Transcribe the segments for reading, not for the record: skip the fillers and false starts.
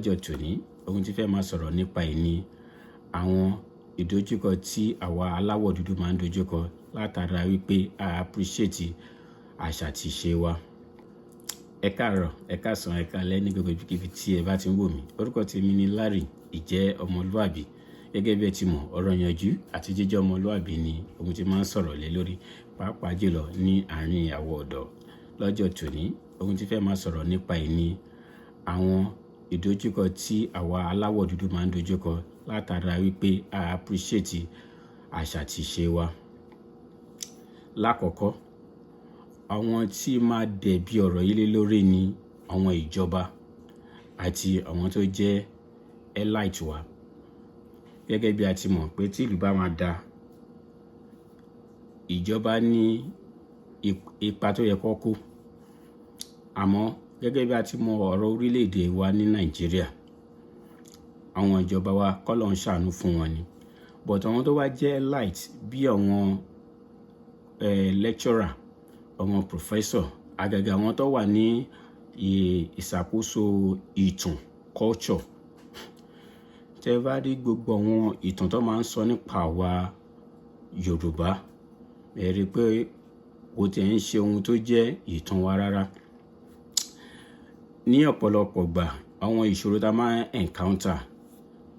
lọ́jọ́ tòní ohun tí fẹ́ máa sọ̀rọ̀ nípa ẹ̀ ni àwọn ìdojúkọ tí àwa aláwọ̀ dúdú máa ń dojúkọ látara wípé a appreciate àṣà àti ìṣe wa. Ẹ káàárọ̀, ẹ káàsán, ẹ káalẹ́ ní gbogbo ibikíbi tí ẹ bá ti ń wò mí. Orúkọ tèmi ni Larry Ìjẹ́ Ọmọlúàbí. Gẹ́gẹ́ bí ẹ ti mọ̀, ọ̀rọ̀ ìyànjú àti jíjẹ́ ọmọlúàbí ni ohun tí máa ń sọ̀rọ̀ lé lórí, pàápàá jùlọ ní àárín àwọ̀ ọ̀dọ́. Lọ́jọ́ tòní ohun tí fẹ́ máa sọ̀rọ̀ nípa ẹ̀ ni àwọn ìdojúkọ tí àwa aláwọ̀ dúdú máa ń dojúkọ látara wípé a appreciate àṣà àti ìṣe wa. Lákọ̀ọ́kọ́, àwọn tí máa dẹ̀bi ọ̀rọ̀ yìí lé lórí ni àwọn ìjọba àti àwọn tó jẹ́ elite wa. Gẹ́gẹ́ bí a ti mọ̀ pé tí ìlú bá máa da, ìjọba ní ipa tó yẹ kó kó. Àmọ́ gẹ́gẹ́ bí a ti mọ̀ ọ̀rọ̀ orílẹ̀-èdè wa ní Nàìjíríà, àwọn ìjọba wa k'Ọlọ́run ń ṣàánú fún wọn ni. But àwọn tó wá jẹ́ elite bí àwọn lecturer, àwọn professor, àgàgà àwọn tó wà ní ìṣàkóso ìtàn culture. Tẹ́ bá rí gbogbo àwọn ìtàn tó máa ń sọ nípa àwa Yorùbá, ẹ rí pé kò tiẹ̀ ń ṣe ohun tó jẹ́ ìtàn wa rárá. Ní ọ̀pọ̀lọpọ̀ gbà àwọn ìṣòro tá máa ń encounter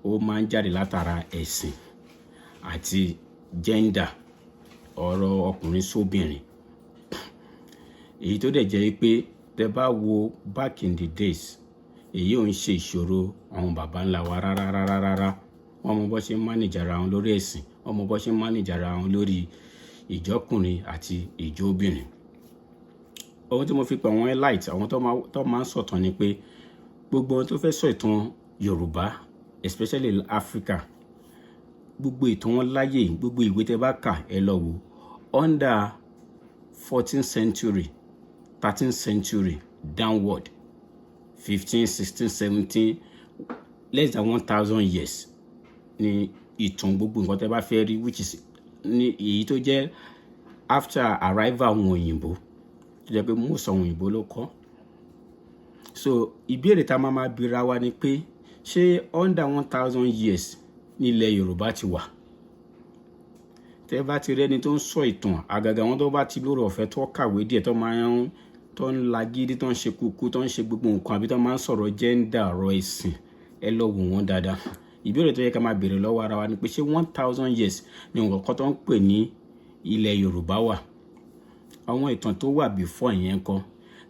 ó máa ń jáde látara ẹ̀sìn àti gender, ọ̀rọ̀ ọkùnrin sóbìnrin. Èyí tó dẹ̀ jẹ́ pé tẹ́ bá wo back in the days, èyí ò ń ṣe ìṣòro àwọn baba ńlá wa rárá. Wọ́n mọ bó ṣe ń manage ara wọn lórí ẹ̀sìn, wọ́n mọ bó ṣe ń manage ara wọn lórí ìjọkùnrin àti ìjọbìnrin. Ohun tí mo fi pè àwọn elite, àwọn tó máa ń sọ̀tàn ni pé gbogbo ohun tó fẹ́ sọ ìtàn Yorùbá, especially Africa, gbogbo ìtàn wọn láyé, gbogbo ìwé tẹ́ bá kà ẹ lọ wò under 14th century, 13th century downward, 15, 16, 17, less than 1000 years ni ìtàn gbogbo nǹkan tẹ́ bá fẹ́ rí, which is ní èyí tó jẹ́ after arrival àwọn òyìnbó, tó jẹ́ pé most àwọn òyìnbó ló kọ́. So ìbéèrè tá máa bira wa ni pé ṣé under 1000 years ní ilẹ̀ Yorùbá ti wà? Tẹ́ bá ti rẹ́ni tó ń sọ ìtàn, àgàgà wọn tó bá ti lórí ọ̀fẹ́ tó kàwé díẹ̀, tó ń lagídí, tó ń ṣe kúkú, tó ń ṣe gbogbo nǹkan, àbí tó máa ń sọ̀rọ̀ gender, ọ̀rọ̀ ẹ̀sìn, ẹ lọ wò wọ́n dáadáa. Ìbéèrè tó yẹ ká máa béèrè lọ́wọ́ ara wa ni pé ṣé 1000 years ni nǹkan kan tó ń pè ní ilẹ̀ Yorùbá wà? Àwọn ìtàn tó wà before yẹn kọ́.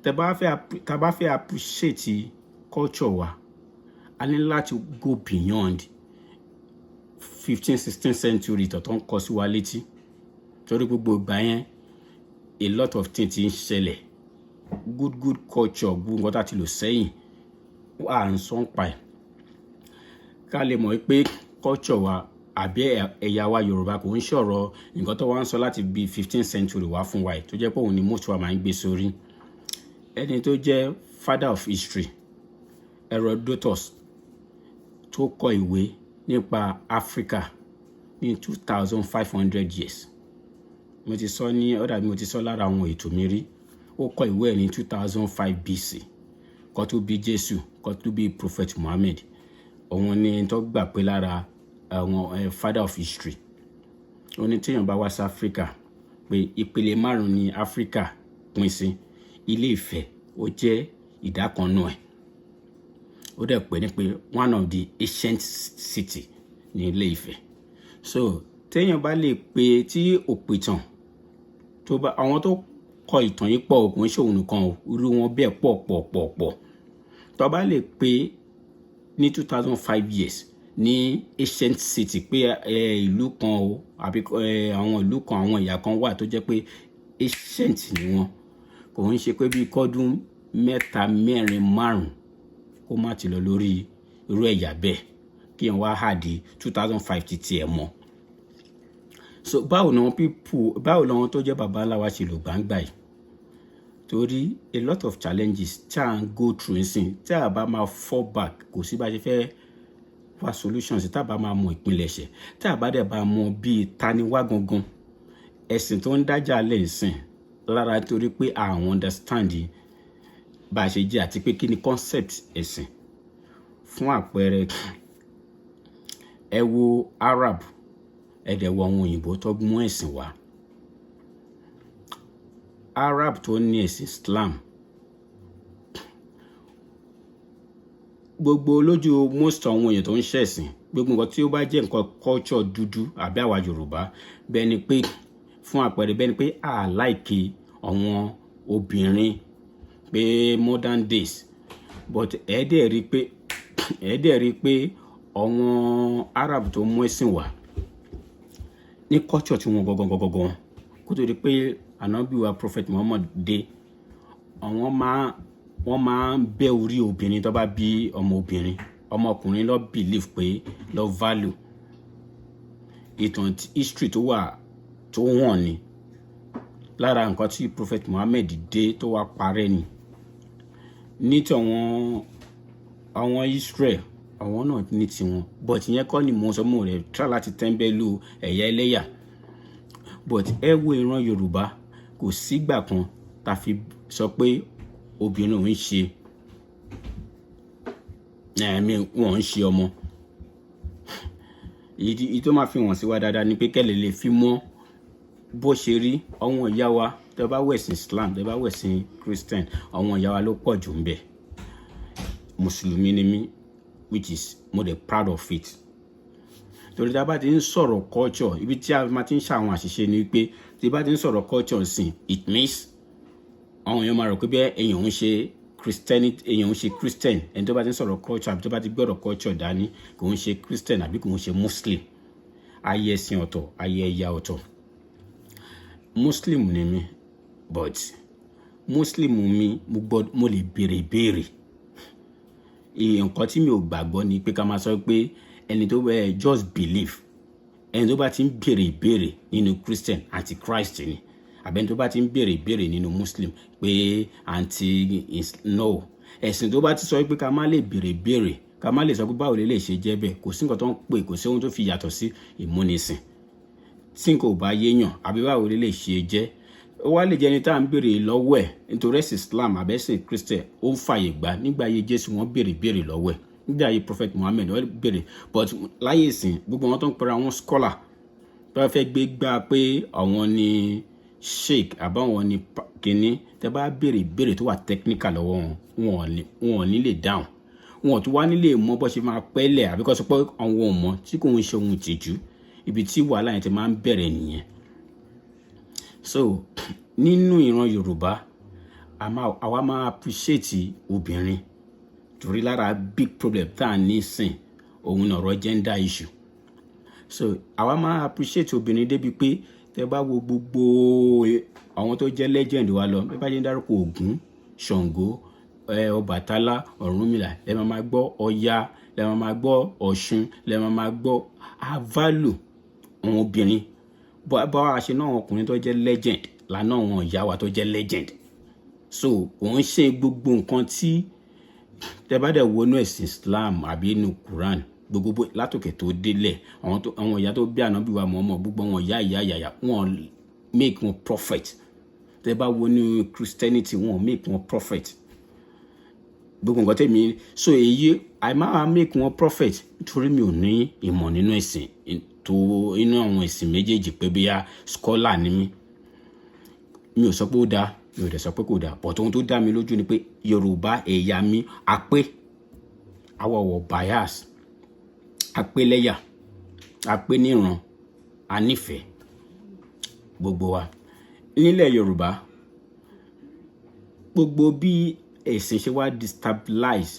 Tá bá fẹ́ appreciate culture wa, a ní láti go beyond 15th, 16th century tó ń kọ sí wa létí. Torí gbogbo ìgbà yẹn a lot of things ń ṣẹlẹ̀. Good culture, gbogbo nǹkan tá ti lò sẹ́yìn wà ń sọ ń pa ẹ̀. Ká lè mọ̀ pé culture wa àbí ẹ̀yà wa Yorùbá kò ń ṣọ̀rọ̀ nǹkan tó wá ń sọ láti bí 15th century wá fún wa ẹ̀, tó jẹ́ pé òun ni most wa máa ń gbé sórí. Ẹni tó jẹ́ father of history, Herodotus, tó kọ ìwé nípa Africa ní 2500 years. Mo ti sọ ní ọ̀dà bí mo ti sọ lára àwọn ètò mi rí. Ó kọ ìwé ẹ̀ ní 2005 BC, kó tó bí Jésù, kó tó bí Prophet Muhammad. Òun ni tó gbà pé lára àwọn father of history. Ó ní téèyàn bá wá sí Africa pé ìpele 5 ni Africa pín sí. Ilé Ifẹ̀ ó jẹ́ ìdá kan nù ẹ̀. Ó dẹ̀ pè ní pé one of the ancient city ní Ilé Ifẹ̀. So téèyàn bá lè pè tí òpìtàn tó bá àwọn tó kọ ìtàn yìí pọ̀, kò ń ṣe òun nìkan, irú wọn bẹ́ẹ̀ pọ̀. Tó bá lè pè ní 2005 years ní ancient city pé ìlú kan o, àbí àwọn ìlú kan, àwọn ẹ̀yà kan wà tó jẹ́ pé ancient ni wọ́n. Kò ń ṣe pé bí kọ́dún 3, 4, 5 kó má ti lọ lórí irú ẹ̀yà bẹ́ẹ̀ kí wọ́n wá hàdí 2005 títí ẹ̀ mọ́. So báwo làwọn tó jẹ́ bàbá ńlá wa ṣe lò gbangba yìí? Torí a lot of challenges tí à ń go through nsìn, tí a bá máa fall back, kò sí bá ṣe fẹ́ wá solutions, tí a bá máa mọ ìpilẹ̀ṣẹ̀, tí a bá dẹ̀ bá mọ bí taniwá gangan, ẹ̀sìn tó ń dájà lẹ́sìn lára torí pé àwọn understand bá a ṣe jẹ́ àti pé kí ni concept ẹ̀sìn. fún àpẹẹrẹ ẹ wo Arab ẹ dẹ̀ wo àwọn òyìnbó tó mú ẹ̀sìn wá. Arab tó ní ẹ̀sìn Islam gbogbo lójú most àwọn èèyàn tó ń ṣẹ̀sìn gbogbo nǹkan tí ó bá jẹ́ nǹkan culture dúdú àbí àwa Yorùbá bẹ́ẹ̀ ni pé fún àpẹẹrẹ bẹ́ẹ̀ ni pé a láìkí àwọn obìnrin pé modern days but ẹ dẹ̀ rí pé àwọn Arab tó mú ẹ̀sìn wá ní culture tí wọ́n gangan kó tó di pé Ànábì wa Prophet Muhammad dé wọ́n máa ń bẹ́ orí obìnrin tó bá bí ọmọ obìnrin ọmọkùnrin lọ believe pé lọ value ìtàn history tó wọ̀n ni lára nǹkan tí Prophet Muhammad dé tó wá parẹ́ ni ní tí àwọn Israel àwọn náà ní tiwọn but ìyẹn kọ́ ni mo sọ mọ́ rẹ̀ try láti tẹ́ńbẹ́lú ẹ̀yà ẹlẹ́yà but ẹ wo ìran Yorùbá kò sígbà kan tá fi sọ pé obìnrin ò ń ṣe wọ́n ń ṣe ọmọ ìdí tó máa fi hàn sí wa dáadáa ni pé kẹ́lẹ̀ lè fi mọ́ bó ṣe rí àwọn ìyá wa tẹ́ bá wẹ̀sìn Islam tẹ́ bá wẹ̀sìn Christian àwọn ìyá wa ló pọ̀ jù ń bẹ mùsùlùmí ni mí which is mo dey proud of it torí tá a bá ti ń sọ̀rọ̀ culture ibi tí a máa ti ń ṣàwọn àṣìṣe ni pé tí a bá ti ń sọ̀rọ̀ culture sìn it means àwọn èèyàn máa rò pé bí èèyàn ń ṣe Christian ẹni tó bá ti ń sọ̀rọ̀ culture àbí tó bá ti gbọ́dọ̀ culture dání kò ń ṣe Christian àbí kò ń ṣe Muslim ayé ẹ̀sìn ọ̀tọ̀ ayé ẹ̀yà ọ̀tọ̀ Muslim ni mí but Muslim mi mo lè béèrè nǹkan tí mi ò gbàgbọ́ ni pé ká máa sọ pé ẹni tó just believe ẹni tó bá ti ń béèrè ìbéèrè nínú Christian anti Christ ni àbẹ́ni tó bá ti ń béèrè ìbéèrè nínú Muslim pé no ẹ̀sìn tó bá ti sọ pé ká má lè béèrè ìbéèrè ká má lè sọ pé báwo lè ṣe jẹ́ bẹ́ẹ̀ kò sí nǹkan tó ń pè kò sí ohun tó fi yàtọ̀ sí ìmúnisìn tí nǹkan ò bá yéèyàn àbí báwo lè ṣe jẹ́ ó wá lè jẹ́ ẹni tá à ń béèrè lọ́wọ́ ẹ̀ nítorí ẹ̀sìn Islam àbẹ́sìn Christian ó ń fàyè gbà nígbà ayé Jésù wọ́n béèrè lọ́wọ́ ẹ̀ nígbà ayé Prophet Muhammad wọ́n béèrè but láyé ìsìn gbogbo wọn tó ń pera àwọn scholar tó fẹ́ gbé gbá pé àwọn ni sheik àbáwọn ni kínní tẹ́ bá béèrè tó wà technical lọ́wọ́ wọn ò ní lè dáhùn wọn ò tún wá nílé mọ̀ bó ṣe máa pẹ́lẹ̀ àbí kó sọ pé àwọn ò mọ̀ tí kò ń ṣe ohun ìtìjú ibi tí wàhálà yẹn ti máa ń bẹ̀rẹ̀ nìyẹn. So nínú ìran Yorùbá àwa máa appreciate obìnrin torí lára big problem tá à ní sìn òun ọ̀rọ̀ gender issue. So àwa máa appreciate obìnrin débi pé tẹ́ bá wo gbogbo àwọn tó jẹ́ legend wa lọ bí bá jẹ́ ń dárúkọ Ògún Ṣàngó Ọbàtálá Ọ̀rúnmìlà lẹ máa gbọ́ Ọya lẹ máa gbọ́ Ọ̀ṣun lẹ máa gbọ́ value àwọn obìnrin bá a ṣe náà àwọn ọkùnrin tó jẹ́ legend lánàá àwọn ìyá wa tó jẹ́ legend. So òun ṣe gbogbo nǹkan tí tẹ́ bá dẹ̀ wọnú ẹ̀sìn Islam àbí inú Quran gbogbo látòkè tó délẹ̀ àwọn ìyá tó bí Ànábì wa Muhammad gbogbo àwọn ìyá wọn make wọn prophet tẹ́ bá wọnú Christianity wọn make wọn prophet gbogbo nǹkan tẹ̀mí so èyí àìmáa make wọn prophet nítorí mi ò ní ìmọ̀ nínú ẹ̀sìn tó inú àwọn ẹ̀sìn méjèèjì pé bí a scholar ni mi ò sọ pé ó dáa mi ò dẹ̀ sọ pé kò dáa but ohun tó dá mi lójú ni pé Yorùbá ẹ̀yà mi àpé àwọ̀wọ̀ bias àpé lẹ́yà àpé níran anífẹ̀ẹ́ gbogbo wa nílẹ̀ Yorùbá gbogbo bí ẹ̀sìn ṣe wá destabilize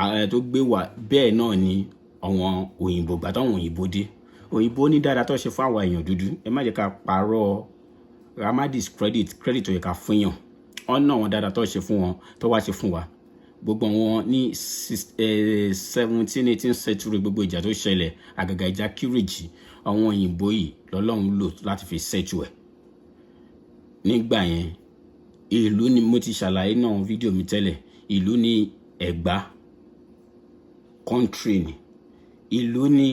ààrẹ tó gbé wá bẹ́ẹ̀ náà ni àwọn òyìnbó gbà táwọn òyìnbó dé òyìnbó ní dáadáa tó ṣe fún àwọn èèyàn dúdú ẹ má jẹ́ ká parọ́ ká má discredit credit tó yẹ ká fún yàn ọ̀nà àwọn dáadáa tó ṣe fún wọn tó wá ṣe fún wa gbogbo wọn ní 17-18 century gbogbo ìjà tó ṣẹlẹ̀ àgàgà ìjà Kírìjì àwọn òyìnbó yìí lọ́lọ́run lò láti fi ṣẹ́jú ẹ̀ nígbà yẹn ìlú ni mo ti ṣàlàyé náà fídíò mi tẹ́lẹ̀ ìlú ní Ẹ̀gbá country ni ìlú ní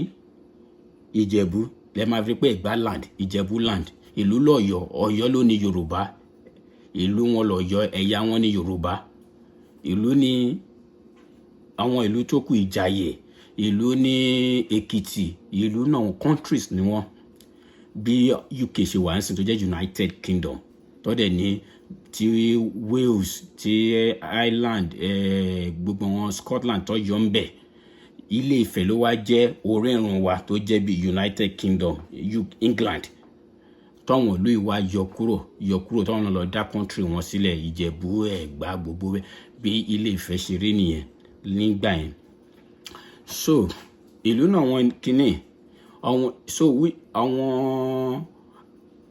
Ìjẹ̀bú lẹ máa fi pé Ẹ̀gbá land Ìjẹ̀bú land ìlú lọ́yọ̀ Ọ̀yọ́ ló ní Yorùbá ìlú wọn lọ́yọ̀ ẹ̀yà wọn ní Yorùbá ìlú ní àwọn ìlú tó kù Ìjàyè, ìlú ní Èkìtì, ìlú náà countries ni wọ́n. Bí UK ṣe wà nísìn tó jẹ́ United Kingdom, tó dẹ̀ ní ti Wales, ti Ireland, gbogbo wọn Scotland tó yọ ń bẹ̀. Ilé Ifẹ̀ ló wá jẹ́ orírun wa tó jẹ́ bí United Kingdom, England. Táwọn ìlú ìwà yọ kúrò táwọn lọ dá country wọn sílẹ̀, Ìjẹ̀bú, Ẹ̀gbá, gbogbo bí Ilé Ifẹ̀ ṣe rí nìyẹn nígbà yẹn. So ìlú náà wọn kíní àwọn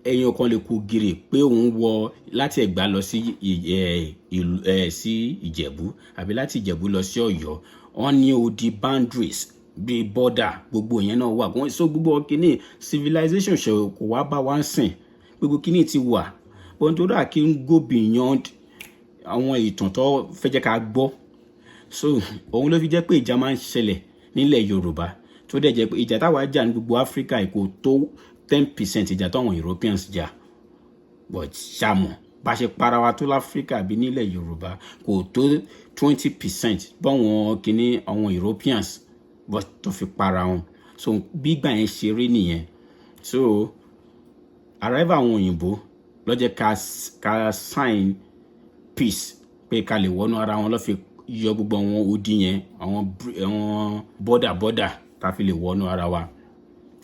èèyàn kan lè kú gírì pé òun wọ láti Ẹ̀gbá lọ sí Ìjẹ̀bú àbí láti Ìjẹ̀bú lọ sí Ọ̀yọ́. Wọ́n ní odi boundaries bí border, gbogbo yẹn náà wà. So gbogbo kíní civilization ṣe kò wá bá wa ń sìn, gbogbo kíní ti wà. But nítorí kí n go beyond àwọn ìtàn tó fẹ́ jẹ́ ká gbọ́. So òun ló fi jẹ́ pé ìjà máa ń ṣẹlẹ̀ nílẹ̀ Yorùbá, tó dẹ̀ jẹ́ pé ìjà táwa jà ní gbogbo Africa kò tó 10% ìjà táwọn Europeans jà. But ṣàmọ̀ bá ṣe para wa tó l'Africa bí nílẹ̀ Yorùbá kò tó 20% báwọn kíní àwọn Europeans but tó fi para wọn. So gbígbà yẹn ṣe rí nìyẹn. So arrival àwọn òyìnbó ló jẹ́ ká sign peace pé ká lè wọnú ara wọn, ló fi yọ gbogbo àwọn odi yẹn, àwọn border ká fi lè wọnú ara wa.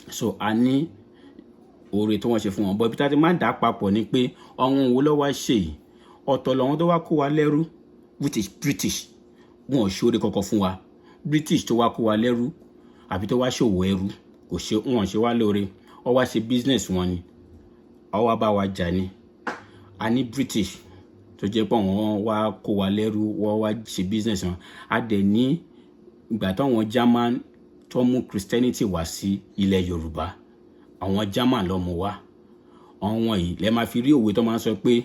So a ní oore tí wọ́n ṣe fún wọn, but ibi tá ti máa ń dà papọ̀ ni pé àwọn òwò ló wá ṣe yìí. Ọ̀tọ̀ làwọn tó wá kó wa lẹ́rú, which is British. Wọn ò ṣe oore kankan fún wa. British tó wá kó wa lẹ́rú àbí tó wá ṣòwò ẹrú wọn ṣe wá lóore. Ó wá ṣe business wọn ni, ó wá bá wa jà ni. A ní British tó jẹ́ pé wọ́n wá kó wa lẹ́rú, wọ́n wá ṣe business wọn. A dẹ̀ ní ìgbà táwọn German tó mú Christianity wá sí ilẹ̀ Yorùbá, àwọn German ló mú wá. Àwọn yìí lẹ máa fi rí òwe tó máa ń sọ pé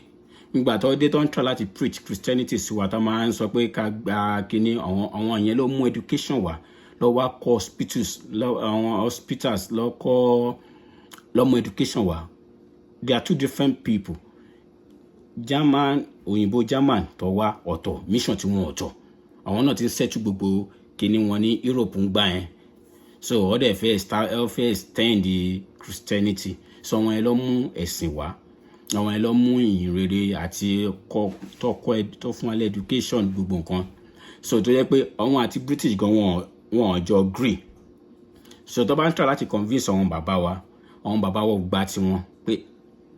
nígbà tó dé tó ń try láti preach Christianity sí wa, tó máa ń sọ pé ká gba kíní. Àwọn yẹn ló mú education wá, ló wá kọ́ hospitals, ló mú education wá. They are two different people. German, òyìnbó German tó wá ọ̀tọ̀, mission tí wọ́n ọ̀tọ̀. Àwọn náà ti ń settle gbogbo kíní wọn ní Europe ń gbà yẹn. So ó dẹ̀ fẹ́ extend the Christianity. So àwọn yẹn ló mú ẹ̀sìn wá, àwọn yẹn ló mú ìyìnrere àti tó fún wa lé education gbogbo nǹkan. So tó yẹ pé àwọn àti British gan wọn jọ agree. So tó bá ń try láti convince àwọn bàbá wa gbà tiwọn pé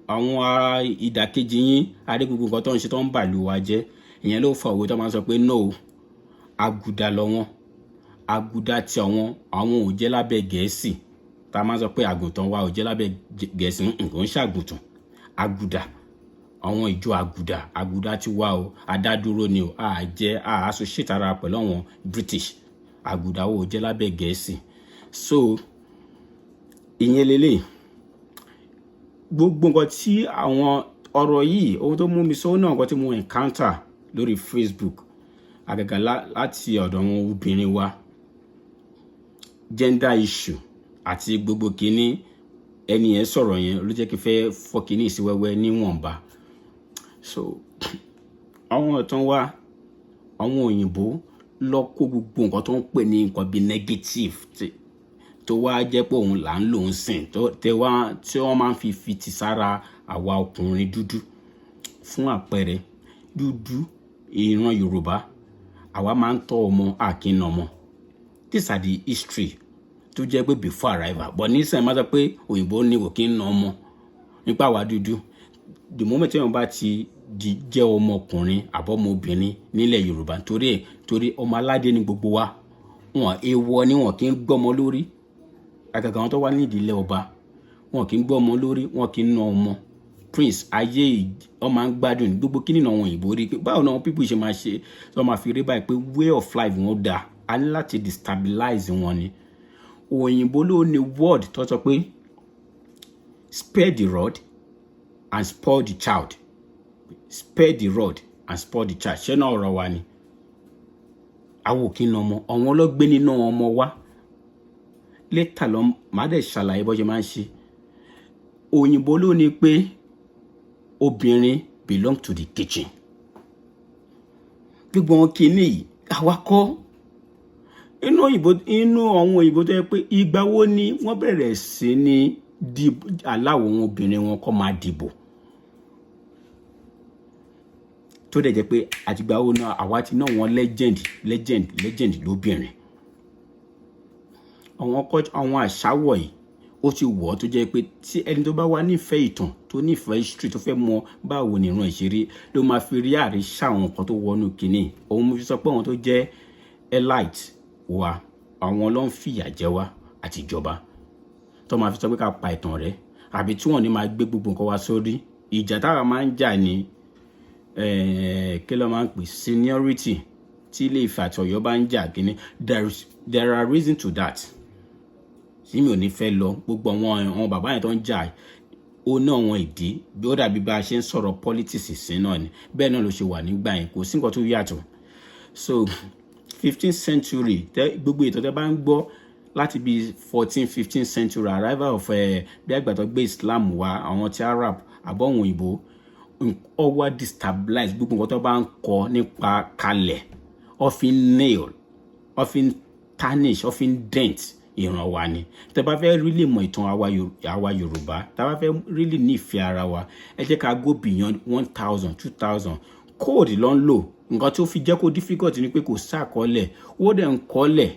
àwọn ará ìdàkejì yín adé gbogbo nǹkan tó ń ṣe tó ń bàlú wa jẹ́. Ìyẹn ló fa òwe tó máa ń sọ pé no, àgùdà lọ wọn, àgùdà tí àwọn ò jẹ́ lábẹ́ Gẹ̀ẹ́sì. Tá a máa sọ pé àgùntàn wa ò jẹ́ lábẹ́ Gẹ̀ẹ́sì, nǹkan ń ṣàgùntàn. Àgùdà, àwọn ìjọ àgùdà ti wá o, adádúró ni o, associate ara pẹ̀lú àwọn British. Àgùdà ò jẹ́ lábẹ́ Gẹ̀ẹ́sì. So ìyẹn lélẹ̀ gbogbo nǹkan tí àwọn ọ̀rọ̀ yìí, ohun tó mú mi sọ náà nǹkan tí mo encounter lórí Facebook àgàgà láti ọ̀dọ̀ àwọn obìnrin wa, gender issue àti gbogbo kíní. Ẹni yẹn sọ̀rọ̀ yẹn ló jẹ́ kí fẹ́ fọ́ kíní sí wẹ́wẹ́ níwọ̀nba. So àwọn ọ̀tán wa, àwọn òyìnbó lọ kó gbogbo nǹkan tó ń pè ní nǹkan bí negative tó wá jẹ́ pé òun là ń lò ń sìn tí wọ́n máa ń fi fiti sára àwa ọkùnrin dúdú. Fún àpẹẹrẹ, dúdú ìran Yorùbá, àwa máa ń tọ́ ọmọ àkínà ọmọ. These are the history tó jẹ́ pé before arrival. But nísìnyí máa sọ pé òyìnbó ní kò kí ń na ọmọ nípa àwa dúdú. The moment tí wọ́n bá ti jẹ́ ọmọkùnrin àbọ̀mọbìnrin nílẹ̀ Yorùbá, torí ọmọ aládé ni gbogbo wa, wọn èèwọ̀ ni wọn kì í gbọ́mọ lórí. Àgàgà wọn tó wà ní ìdílé ọba, wọn kì í gbọ́mọ lórí, wọn kì í na ọmọ. Prince ayé ọmọ máa ń gbádùn gbogbo kíní náà wọn òyìnbó rí pé báwo náà people ṣe máa ṣe tó máa fi rí báyìí pé way of life wọn dà. A ní láti destabilize wọn ni. Òyìnbó ló ní word tó sọ pé spare the rod and spoil the child. Spare the rod and spoil the child. Ṣé náà ọ̀rọ̀ wa ni? Àwọn òkè náà ọmọ, àwọn ọlọ́gbé nínú ọmọ wa. Later lọ máa dẹ̀ ṣàlàyé bó ṣe máa ń ṣe. Òyìnbó ló ní pé obìnrin belong to the kitchen. Gbogbo wọn kìíní yìí, àwa kọ́. inú àwọn òyìnbó tó yẹ pé ìgbà wo ni wọ́n bẹ̀rẹ̀ sí ní aláwọ̀ wọn obìnrin wọn kọ́ máa dìbò tó dẹ̀ jẹ́ pé àtìgbà wo náà àwa ti náà wọn legend lóbìnrin. Àwọn àṣàwọ̀ yìí ó ti wọ̀ tó jẹ́ pé tí ẹni tó bá wà nífẹ̀ẹ́ ìtàn tó nífẹ̀ẹ́ history tó fẹ́ mọ báwo ni ìran ìṣeré ló máa fi rí àríṣà àwọn nǹkan tó wọnú kínní. Òun mo fi sọ pé àwọn tó jẹ́ elite wa àwọn ló ń fìyà jẹ wá àti ìjọba tó máa fi sọ pé ká pa ìtàn rẹ̀ àbí tí wọ́n ní máa gbé gbogbo nǹkan wá sórí. Ìjà táwa máa ń jà ní kí ló máa ń pè seniority tí Ilé-Ifẹ̀ àti Ọ̀yọ́ bá ń jà kínní. There are reasons to that. Tí mi ò ní fẹ́ lọ gbogbo àwọn bàbá yẹn tó ń jà ó ná àwọn ìdí bí ó dàbí bá a ṣe ń sọ̀rọ̀ politics sí náà ni bẹ́ẹ̀ náà ló ṣe wà nígbà yẹn kò sí nǹkan tó yàtọ̀. So 15th century gbogbo ètò tẹ́ bá ń gbọ́ láti bí 14th-15th century arrival of bí àgbà tó gbé Islam wá àwọn ti Arab àbọ̀wọ̀n òyìnbó ó wá destabilize gbogbo nǹkan tó bá ń kọ nípa kalẹ̀ ó fi ń nail ó fi ń tarnish ó fi ń dent ìran wa ni. Tẹ́ bá fẹ́ really mọ ìtàn àwa Yorùbá tá bá fẹ́ really nífẹ̀ẹ́ ara wa ẹ jẹ́ ká go beyond 1000 2000 code ló ń lò. Nǹkan tó fi jẹ́ kó difficult ni pé kò sàkọọ́lẹ̀ ó dẹ̀ ń kọ́lẹ̀.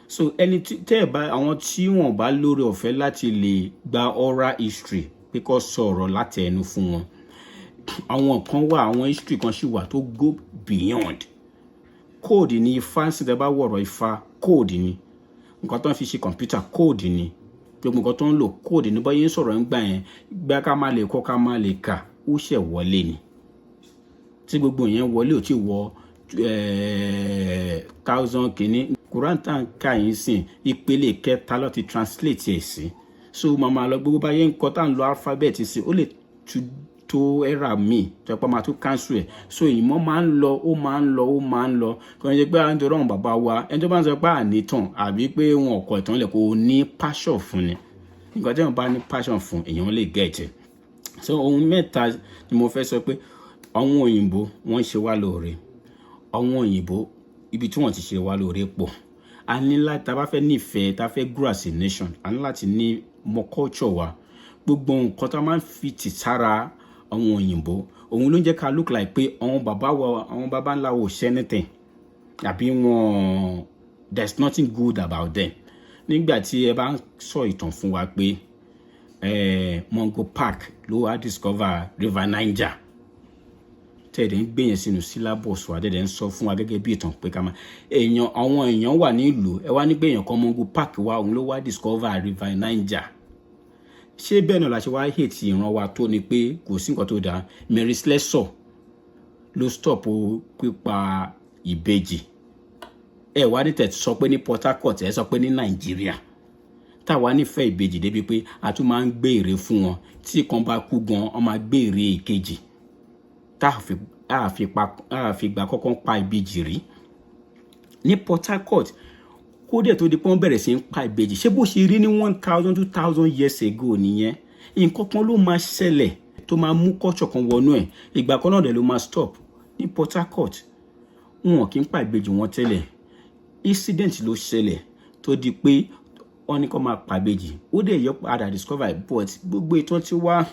So ẹni tẹ́ ẹ bá àwọn tí wọ́n bá lórí ọ̀fẹ́ láti lè gba oral history pé kó sọ̀rọ̀ láti ẹnu fún wọn. Àwọn kan wà àwọn history kan sì wà tó go beyond. Code ni Ifá sì tẹ́ bá wọ̀rọ̀ Ifá code ni. Nǹkan tó ń fi ṣe kọ̀ǹpútà code ni. Gbogbo nǹkan tó ń lò code ni bọ́yé ń sọ̀rọ̀ ń gbà yẹn gbá ká má lè kọ́ ká má lè kà ó ṣẹ̀ wọlé ni. Tí gbogbo yẹn wọlé ò tí wọ 1000 kìíní. Quran tá ń kà yín sìn ìpele kẹta ló ti translate ẹ̀ sí. So màmá lọ gbogbo báyé ń kọ́ tá ń lo alphabet sí ó lè tó era mi tó pa máa tún cancel ẹ̀. So ìmọ̀ máa ń lọ ó máa ń lọ kò ní jẹ́ pé à ń dọ̀rọ̀ àwọn bàbá wa ẹni tó bá ń sọ pé ànítàn àbí pé wọn ò kọ ìtàn lẹ̀ kò ní passion fún ni. Nǹkan tí wọ́n bá ní passion fún èèyàn lè get it. So ohun mẹ́ta ni mo fẹ́ sọ pé àwọn òyìnbó wọ́n ṣe wá lóore. Àwọn òyìnbó ibi tí wọ́n ti ṣe wá lóore pọ̀. A ní láti tá bá fẹ́ nífẹ̀ẹ́ tá fẹ́ grow as a nation a ní láti ní mọ culture wa. Gbogbo nǹkan tá máa ń fi tì sára àwọn òyìnbó òun ló ń jẹ́ ká look like pé àwọn bàbá ńlá ò ṣe anything àbí wọn there's nothing good about them. Nígbà tí ẹ bá ń sọ ìtàn fún wa pé Mungo Park ló wá discover river Niger tẹ̀dẹ̀ ń gbé yẹn sínú syllabus wa dẹ̀dẹ̀ ń sọ fún wa gẹ́gẹ́ bí ìtàn pé ká máa àwọn èèyàn wà nílùú ẹ wá ní gbé yẹn kan Mungo Park wa òun ló wá discover river Niger. Ṣé bẹ́ẹ̀ náà la ṣe wá hate ìran wa tó ni pé kò sí nǹkan tó dáa. Mary Slessor ló stop pípa ìbejì. Ẹ wá ní tẹ̀ sọ pé ní Port Harcourt ẹ sọ pé ní Nàìjíríà táwa nífẹ̀ẹ́ ìbejì débi pé a tún máa ń gbé ère fún wọn tí kan bá kú gan wọ́n máa gbé ère ìkejì tá a fi gbà kọ́kọ́ pa ìbejì rí ní Port Harcourt kó dẹ̀ tó di pé wọ́n bẹ̀rẹ̀ sí ń pa ìbejì. Ṣé bó ṣe rí ní 1000 2000 years ago nìyẹn. Nǹkan kan ló máa ṣẹlẹ̀ tó máa mú culture kan wọnú ẹ̀ ìgbà kan náà dẹ̀ ló máa stop. Ní Port Harcourt wọn kì í pa ìbejì wọn tẹ́lẹ̀ incident ló ṣẹlẹ̀ tó di pé wọ́n ní kó máa pa ìbejì ó dẹ̀ yọ padà discover but gbogbo ìtàn tí wá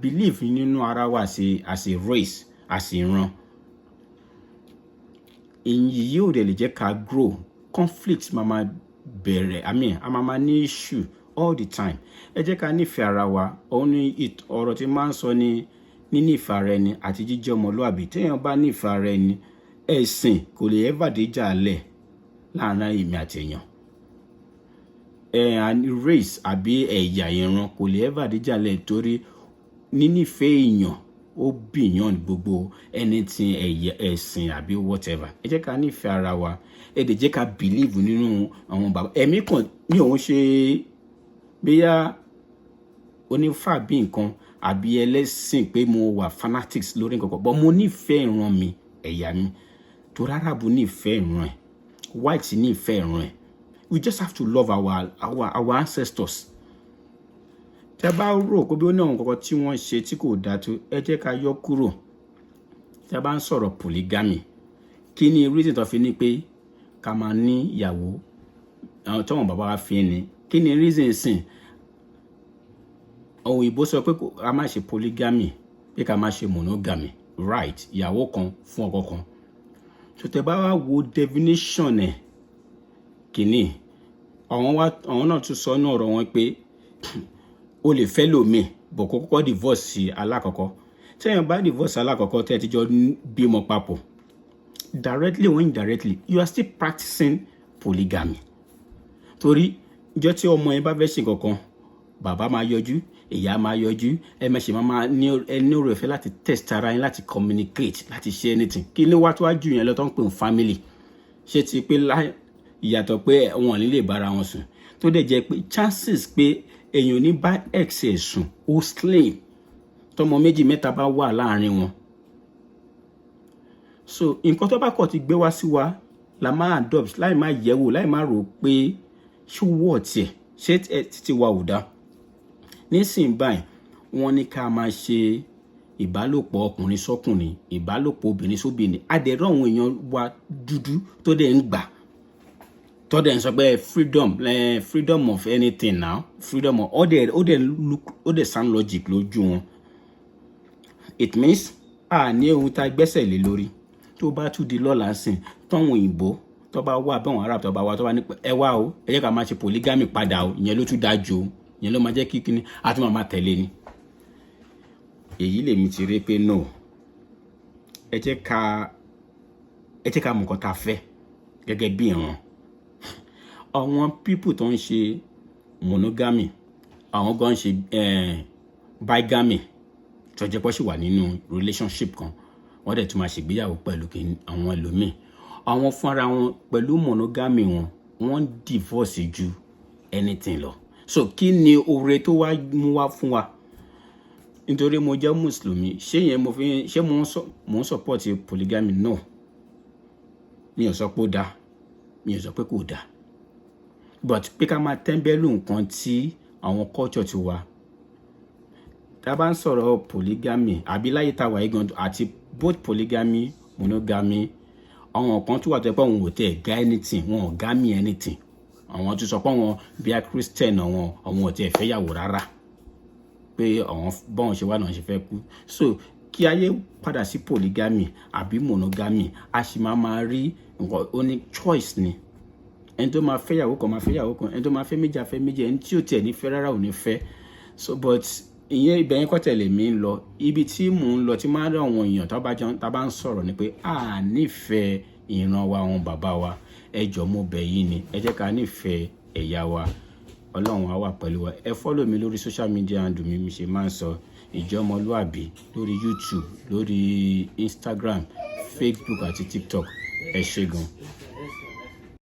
believe nínú ara wa as a race as ìran. Èyí yóò dẹ̀ lè jẹ́ ká grow. Conflict máa bẹ̀rẹ̀ a máa ní issue all the time. Ẹ jẹ́ ká nífẹ̀ẹ́ ara wa. Òun ni ọ̀rọ̀ tí máa ń sọ ní nínífẹ̀ẹ́ ara ẹni àti jíjẹ́ ọmọlúwàbí. Téèyàn bá nífẹ̀ẹ́ ara ẹni ẹ̀sìn kò lè ever déjà lẹ̀ láàárín èmi àti èèyàn. Race àbí ẹ̀yà ìran kò lè ever déjà lẹ̀ torí nínífẹ̀ẹ́ èèyàn ó beyond gbogbo anything ẹ̀yà ẹ̀sìn àbí whatever. Ẹ jẹ́ ká nífẹ̀ẹ́ ara wa. Ẹ dẹ̀ jẹ́ ká believe nínú àwọn bàbá. Ẹ̀mí kan ní òun ṣe bóyá onífà bí nǹkan àbí ẹlẹ́sìn pé mo wà fanatics lórí nǹkan kan but mo nífẹ̀ẹ́ ìran mi ẹ̀yà mi torí Arabu nífẹ̀ẹ́ ìran ẹ̀ white nífẹ̀ẹ́ ìran ẹ̀. We just have to love our ancestors. Tẹ́ bá rò kó bí ó ní àwọn nǹkan tí wọ́n ṣe tí kò dáa tó ẹ jẹ́ ká yọ kúrò. Tẹ́ bá ń sọ̀rọ̀ polygamy kí ni reason tó fi ní pé ká máa ní ìyàwó àwọn tọ́wọ̀n bàbá wa fi ní kí ni reason sìn òyìnbó sọ pé ká má ṣe polygamy pé ká má ṣe monogamy right ìyàwó kan fún ọkọ kan tó tẹ́ bá wá wo definition ẹ̀ kìíní àwọn náà tún sọ ní ọ̀rọ̀ wọn pé o lè fẹ́ lòmíì bọ̀ kó kọ́kọ́ divorce sí alákọ̀ọ́kọ́ tẹ́yìn bá divorce alákọ̀ọ́kọ́ tẹ́ ti jọ bímọ papọ̀ directly or indirectly you are still practicing polygamy torí ìjọ tí ọmọ yẹn bá fẹ́ ṣe kankan bàbá máa yọjú ìyá máa yọjú ẹ máa ṣe máa ní ẹni ọ̀rọ̀ ìfẹ́ láti test ara yín láti communicate láti ṣe anything kí ni wá tó wá jù yẹn lọ tó ń pè ní family ṣé ti pé ìyàtọ̀ pé wọn ò ní lè bára wọn sùn tó dẹ̀ jẹ́ pé chances pé èèyàn ní bá ex ẹ̀ sùn ó slim tọmọ méjì mẹ́ta bá wà láàrin wọn so nǹkan tó bá kọ̀ ti gbé wá sí wa la máa adopt láì máa yẹ̀wò láì máa rò pé ṣó wọ̀ tiẹ̀ ṣé títí wa ò dá nísìnyí báyìí wọ́n ní ká máa ṣe ìbálòpọ̀ ọkùnrin sọ́kùnrin ìbálòpọ̀ obìnrin sóbìnrin adẹ̀rọ̀ àwọn èèyàn wa dúdú tó dẹ̀ ń gbà tó dẹ̀ ń sọ pé freedom of anything now freedom of ó dẹ̀ sound logic lójú wọn it means ní ohun tá a gbẹ́sẹ̀ lé lórí tó bá tún di lọ́la sìn tọ́wọ̀n òyìnbó tó bá wà bẹ́ẹ̀ wọn arab tó bá wà tó bá ní ẹ wá o ẹ jẹ́ ká máa ṣe polygamy padà o ìyẹn ló tún dájú o ìyẹn ló máa jẹ́ kí kíní a tún máa tẹ̀lé ni èyí lèmi ti rí pé no ẹ jẹ́ ká mọ̀ nǹkan tá a fẹ́ gẹ́gẹ́ bí ìran àwọn people tó ń ṣe monogamy àwọn gan ṣe bigamy tó jẹ́ pé ṣì wà nínú relationship kan wọ́n dẹ̀ tún máa ṣègbéyàwó pẹ̀lú àwọn ẹlòmíì àwọn fúnra wọn pẹ̀lú monogamy wọ́n divorce ju anything lọ so kí ni oore tó wá mú wá fún wa nítorí mo jẹ́ mùsùlùmí ṣé mo ń support polygamy no mi ò sọ pé ó dáa mi ò sọ pé kò dáa but pé ká máa tẹ́ńbẹ́lú nǹkan tí àwọn culture ti wà tá a bá ń sọ̀rọ̀ polygamy àbí láyé tá a wà yìí gan àti both polygamy monogamy àwọn kan tún wà tó pé àwọn ò tẹ̀ gá anything wọn ò gá mi anything àwọn tún sọ pé àwọn bí a christian àwọn ò tẹ̀ fẹ́ yàwó rárá pé àwọn bọ́n ṣe wà náà ṣe fẹ́ kú so kí ayé padà sí polygamy àbí monogamy a sì máa rí nǹkan ó ní choice ni ẹni tó máa fẹ́ yàwó kan máa fẹ́ yàwó kan ẹni tó máa fẹ́ méjì á fẹ́ méjì ẹni tí ò tiẹ̀ ní fẹ́ rárá ò ní fẹ́ so but ìyẹn ibẹ̀ yẹn kọ́ tẹ̀lé mi ń lọ ibi tí mò ń lọ tí máa ń rí àwọn èèyàn tá bá ń sọ̀rọ̀ ni pé a nífẹ̀ẹ́ ìran wa àwọn bàbá wa ẹ jọ̀ọ́ mo bẹ̀ yín ni ẹ jẹ́ ká nífẹ̀ẹ́ ẹ̀yà wa ọlọ́run á wà pẹ̀lú wa ẹ follow mi lórí social media handle mi ṣe máa ń sọ Ìjọmọlúàbí lórí YouTube lórí Instagram Facebook àti TikTok ẹ ṣé gan.